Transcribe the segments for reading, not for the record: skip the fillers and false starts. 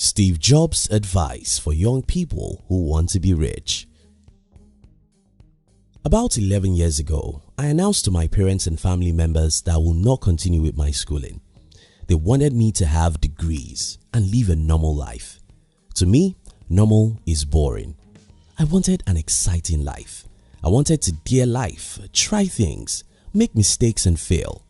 Steve Jobs' advice for young people who want to be rich. About 11 years ago, I announced to my parents and family members that I will not continue with my schooling. They wanted me to have degrees and live a normal life. To me, normal is boring. I wanted an exciting life. I wanted to dare life, try things, make mistakes and fail.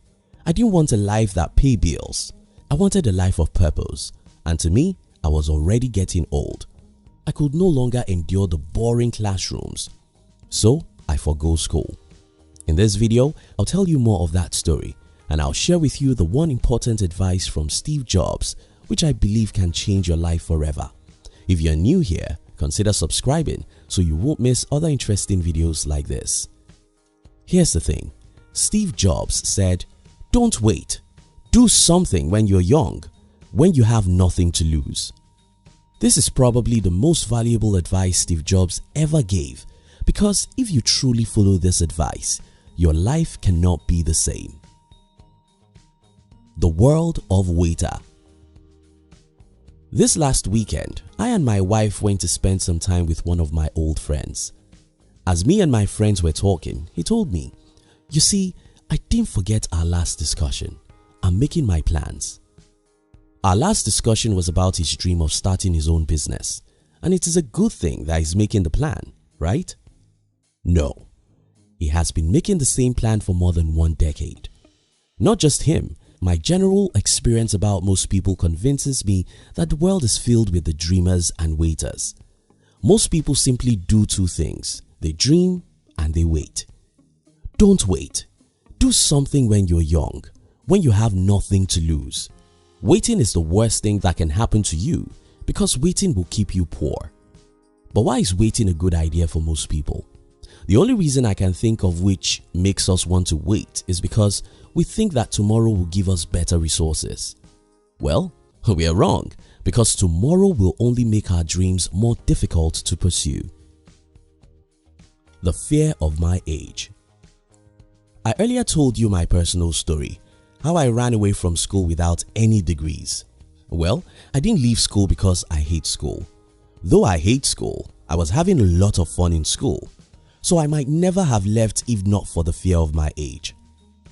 I didn't want a life that paid bills. I wanted a life of purpose, and to me, I was already getting old. I could no longer endure the boring classrooms, so I forgo school. In this video, I'll tell you more of that story, and I'll share with you the one important advice from Steve Jobs which I believe can change your life forever. If you're new here, consider subscribing so you won't miss other interesting videos like this. Here's the thing, Steve Jobs said, "Don't wait. Do something when you're young, when you have nothing to lose." This is probably the most valuable advice Steve Jobs ever gave, because if you truly follow this advice, your life cannot be the same. The world of waiter. This last weekend, I and my wife went to spend some time with one of my old friends. As me and my friends were talking, he told me, "You see, I didn't forget our last discussion. I'm making my plans." Our last discussion was about his dream of starting his own business, and it is a good thing that he's making the plan, right? No, he has been making the same plan for more than 1 decade. Not just him, my general experience about most people convinces me that the world is filled with the dreamers and waiters. Most people simply do 2 things, they dream and they wait. Don't wait. Do something when you're young, when you have nothing to lose. Waiting is the worst thing that can happen to you because waiting will keep you poor. But why is waiting a good idea for most people? The only reason I can think of which makes us want to wait is because we think that tomorrow will give us better resources. Well, we are wrong, because tomorrow will only make our dreams more difficult to pursue. The fear of my age. I earlier told you my personal story, how I ran away from school without any degrees. Well, I didn't leave school because I hate school. Though I hate school, I was having a lot of fun in school. So I might never have left if not for the fear of my age.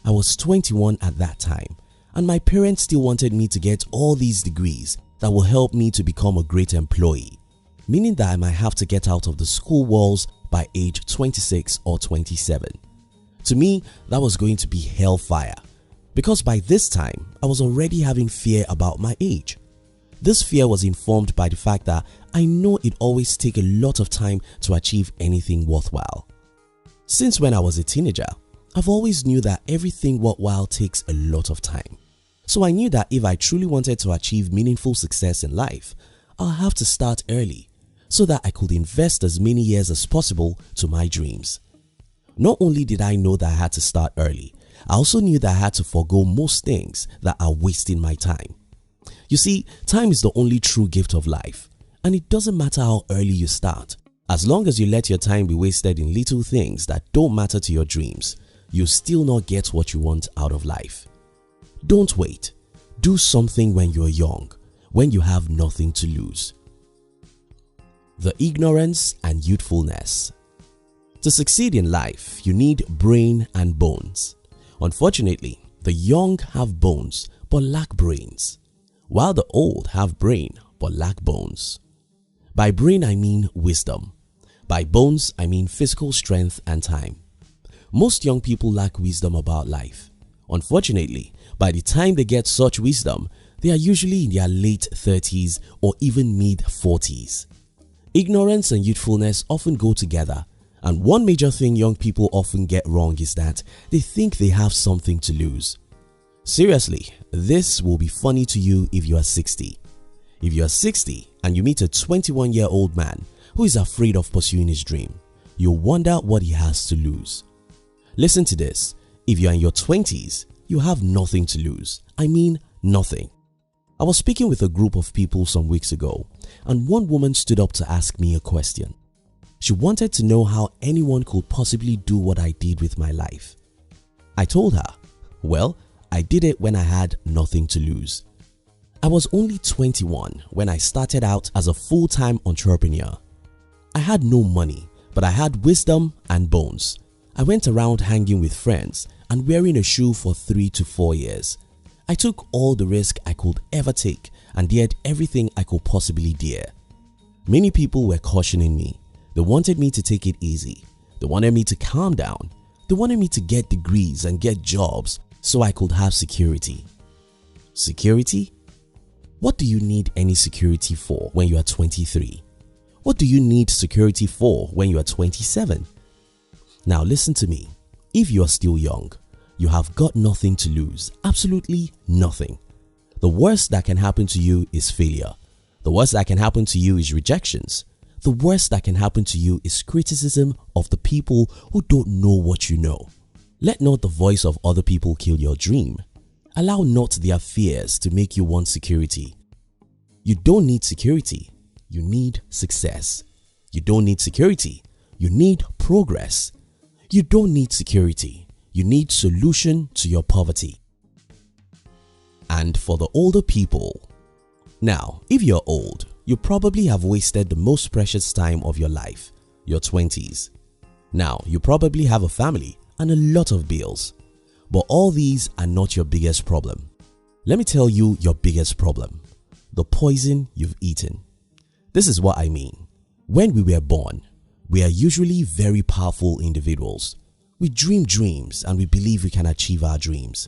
I was 21 at that time, and my parents still wanted me to get all these degrees that will help me to become a great employee, meaning that I might have to get out of the school walls by age 26 or 27. To me, that was going to be hellfire, because by this time, I was already having fear about my age. This fear was informed by the fact that I know it always takes a lot of time to achieve anything worthwhile. Since when I was a teenager, I've always knew that everything worthwhile takes a lot of time. So I knew that if I truly wanted to achieve meaningful success in life, I'll have to start early so that I could invest as many years as possible to my dreams. Not only did I know that I had to start early, I also knew that I had to forego most things that are wasting my time. You see, time is the only true gift of life, and it doesn't matter how early you start. As long as you let your time be wasted in little things that don't matter to your dreams, you'll still not get what you want out of life. Don't wait. Do something when you're young, when you have nothing to lose. The ignorance and youthfulness. To succeed in life, you need brain and bones. Unfortunately, the young have bones but lack brains, while the old have brain but lack bones. By brain I mean wisdom. By bones I mean physical strength and time. Most young people lack wisdom about life. Unfortunately, by the time they get such wisdom, they are usually in their late 30s or even mid 40s. Ignorance and youthfulness often go together, and one major thing young people often get wrong is that they think they have something to lose. Seriously, this will be funny to you if you are 60. If you are 60 and you meet a 21-year-old man who is afraid of pursuing his dream, you'll wonder what he has to lose. Listen to this, if you are in your 20s, you have nothing to lose. I mean nothing. I was speaking with a group of people some weeks ago, and one woman stood up to ask me a question. She wanted to know how anyone could possibly do what I did with my life. I told her, well, I did it when I had nothing to lose. I was only 21 when I started out as a full-time entrepreneur. I had no money, but I had wisdom and bones. I went around hanging with friends and wearing a shoe for 3 to 4 years. I took all the risk I could ever take and dared everything I could possibly dare. Many people were cautioning me. They wanted me to take it easy. They wanted me to calm down. They wanted me to get degrees and get jobs so I could have security. Security? What do you need any security for when you are 23? What do you need security for when you are 27? Now listen to me. If you are still young, you have got nothing to lose, absolutely nothing. The worst that can happen to you is failure. The worst that can happen to you is rejections. The worst that can happen to you is criticism of the people who don't know what you know. Let not the voice of other people kill your dream. Allow not their fears to make you want security. You don't need security, you need success. You don't need security, you need progress. You don't need security, you need solution to your poverty. And for the older people, now if you're old, you probably have wasted the most precious time of your life, your 20s. Now you probably have a family and a lot of bills. But all these are not your biggest problem. Let me tell you your biggest problem. The poison you've eaten. This is what I mean. When we were born, we are usually very powerful individuals. We dream dreams and we believe we can achieve our dreams.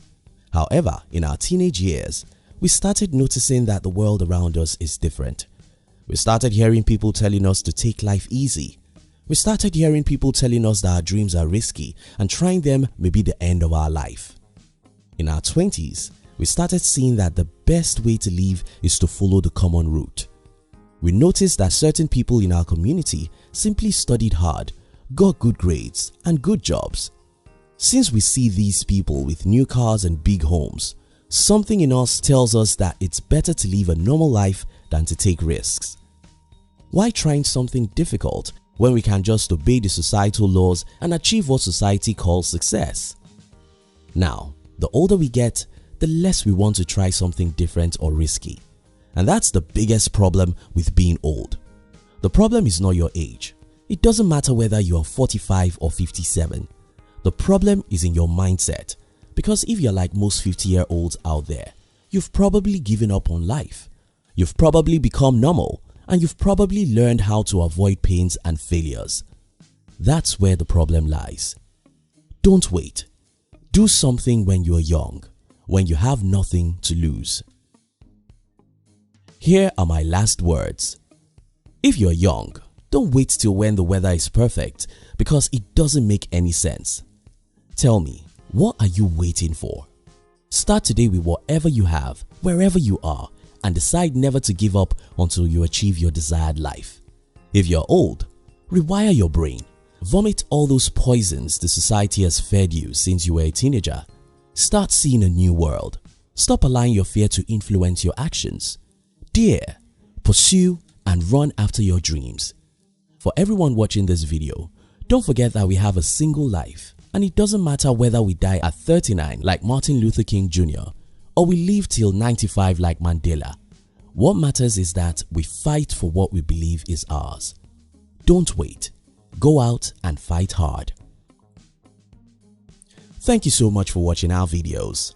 However, in our teenage years, we started noticing that the world around us is different. We started hearing people telling us to take life easy. We started hearing people telling us that our dreams are risky and trying them may be the end of our life. In our 20s, we started seeing that the best way to live is to follow the common route. We noticed that certain people in our community simply studied hard, got good grades and good jobs. Since we see these people with new cars and big homes, something in us tells us that it's better to live a normal life than to take risks. Why trying something difficult when we can just obey the societal laws and achieve what society calls success? Now, the older we get, the less we want to try something different or risky. And that's the biggest problem with being old. The problem is not your age. It doesn't matter whether you are 45 or 57. The problem is in your mindset. Because if you're like most 50-year-olds out there, you've probably given up on life. You've probably become normal and you've probably learned how to avoid pains and failures. That's where the problem lies. Don't wait. Do something when you're young, when you have nothing to lose. Here are my last words. If you're young, don't wait till when the weather is perfect because it doesn't make any sense. Tell me, what are you waiting for? Start today with whatever you have, wherever you are, and decide never to give up until you achieve your desired life. If you're old, rewire your brain. Vomit all those poisons the society has fed you since you were a teenager. Start seeing a new world. Stop allowing your fear to influence your actions. Dare, pursue, and run after your dreams. For everyone watching this video, don't forget that we have a single life, and it doesn't matter whether we die at 39 like Martin Luther King Jr. or we live till 95 like Mandela. What matters is that we fight for what we believe is ours. Don't wait. Go out and fight hard. Thank you so much for watching our videos.